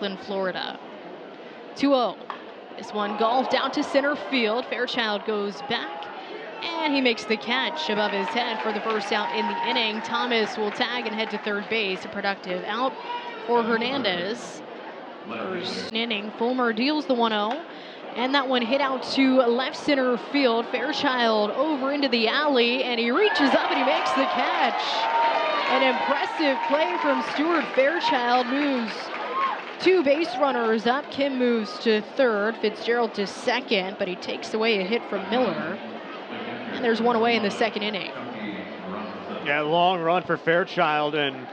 Lakeland, Florida. 2-0. This one golfed out to center field. Fairchild goes back, and he makes the catch above his head for the first out in the inning. Thomas will tag and head to third base. A productive out for Hernandez. First inning, Fulmer deals the 1-0. And that one hit out to left center field. Fairchild over into the alley, and he reaches up and he makes the catch. An impressive play from Stuart Fairchild. Moves two base runners up. Kim moves to third, Fitzgerald to second, but he takes away a hit from Miller. And there's one away in the second inning. Yeah, long run for Fairchild, and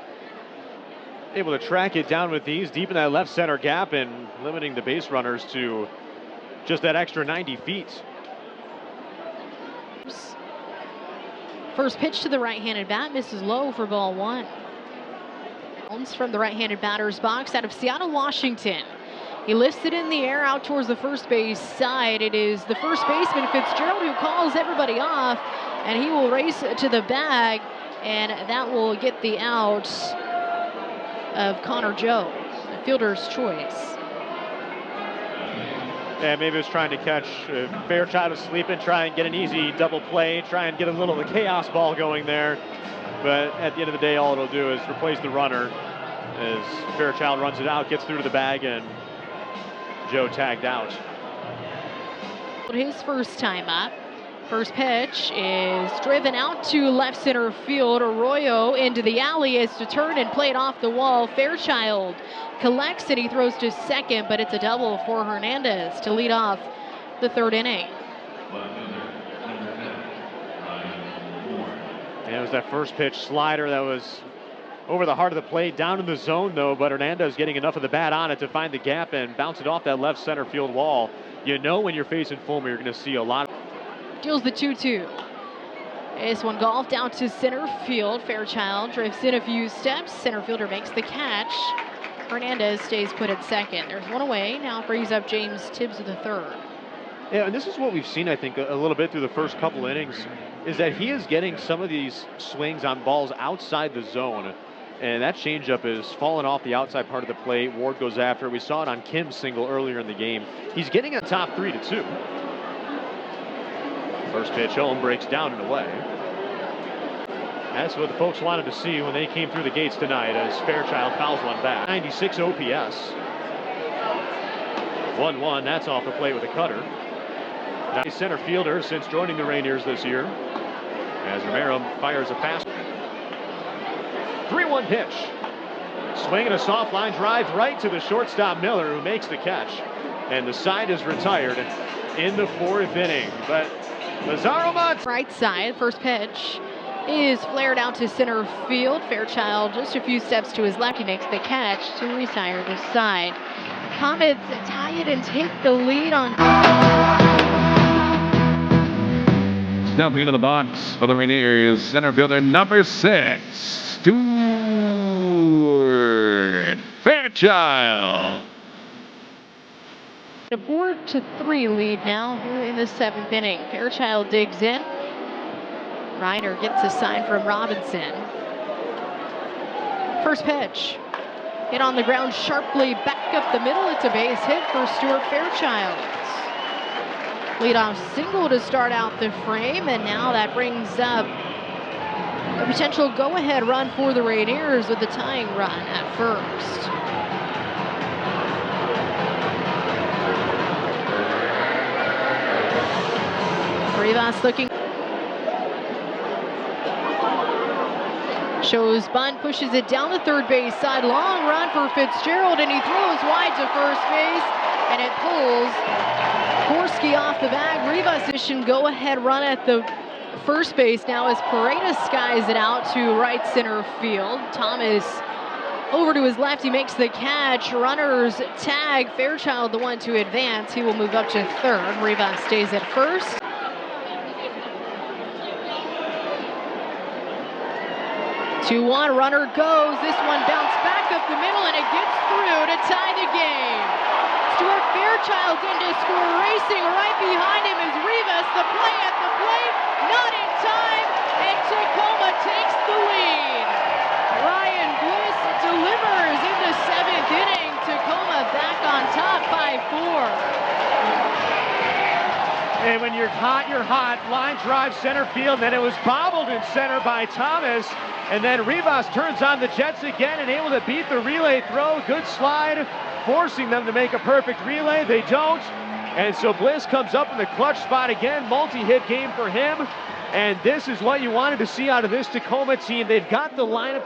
able to track it down with ease deep in that left center gap and limiting the base runners to just that extra 90 feet. First pitch to the right-handed bat misses low for ball one. From the right-handed batter's box out of Seattle, Washington. He lifts it in the air out towards the first base side. It is the first baseman, Fitzgerald, who calls everybody off, and he will race to the bag, and that will get the out of Connor Joe, the fielder's choice. Yeah, maybe it was trying to catch Fairchild asleep and try and get an easy double play, try and get a little of the chaos ball going there. But at the end of the day, all it'll do is replace the runner as Fairchild runs it out, gets through to the bag, and Joe tagged out. His first time up. First pitch is driven out to left center field. Arroyo into the alley is to turn and play it off the wall. Fairchild collects it. He throws to second, but it's a double for Hernandez to lead off the third inning. And it was that first pitch slider that was over the heart of the plate, down in the zone though, but Hernandez getting enough of the bat on it to find the gap and bounce it off that left center field wall. You know when you're facing Fulmer, you're going to see a lot. Deals the 2-2. This one golfed out to center field. Fairchild drifts in a few steps. Center fielder makes the catch. Hernandez stays put at second. There's one away. Now brings up James Tibbs at the third. Yeah, and this is what we've seen, I think, a little bit through the first couple innings, is that he is getting some of these swings on balls outside the zone. And that changeup is falling off the outside part of the plate. Ward goes after it. We saw it on Kim's single earlier in the game. He's getting a top 3-2. First pitch home, breaks down and away. That's what the folks wanted to see when they came through the gates tonight, as Fairchild fouls one back. 96 OPS. 1-1, that's off the plate with a cutter. Nice center fielder since joining the Rainiers this year, as Romero fires a pass. 3-1 pitch. Swinging a soft line drive right to the shortstop Miller, who makes the catch. And the side is retired in the fourth inning. But Lazaro Monts. Right side, first pitch is flared out to center field. Fairchild just a few steps to his left. He makes the catch to retire the side. Comets tie it and take the lead on. Stepping into the box for the Rainiers, center fielder number 6, Stuart Fairchild. A 4-3 lead now in the seventh inning. Fairchild digs in. Reiner gets a sign from Robinson. First pitch. Hit on the ground sharply back up the middle. It's a base hit for Stuart Fairchild. Leadoff single to start out the frame, and now that brings up a potential go-ahead run for the Rainiers with the tying run at first. Rivas looking. Shows bunt, pushes it down the third base side. Long run for Fitzgerald, and he throws wide to first base, and it pulls Korski off the bag. Rivas mission go-ahead run at the first base now as Paredes skies it out to right center field. Thomas over to his left, he makes the catch. Runners tag. Fairchild the one to advance. He will move up to third. Rivas stays at first. Two one, runner goes. This one bounced back up the middle, and it gets through to tie the game. Stuart Fairchild's in to score. Racing right behind him is Rivas. The play at the plate, not in time, and Tacoma takes the lead. Ryan Bliss delivers in the seventh inning. Tacoma And when you're hot, you're hot. Line drive center field, and then it was bobbled in center by Thomas. And then Rivas turns on the Jets again and able to beat the relay throw. Good slide, forcing them to make a perfect relay. They don't. And so Bliss comes up in the clutch spot again. Multi-hit game for him. And this is what you wanted to see out of this Tacoma team. They've got the lineup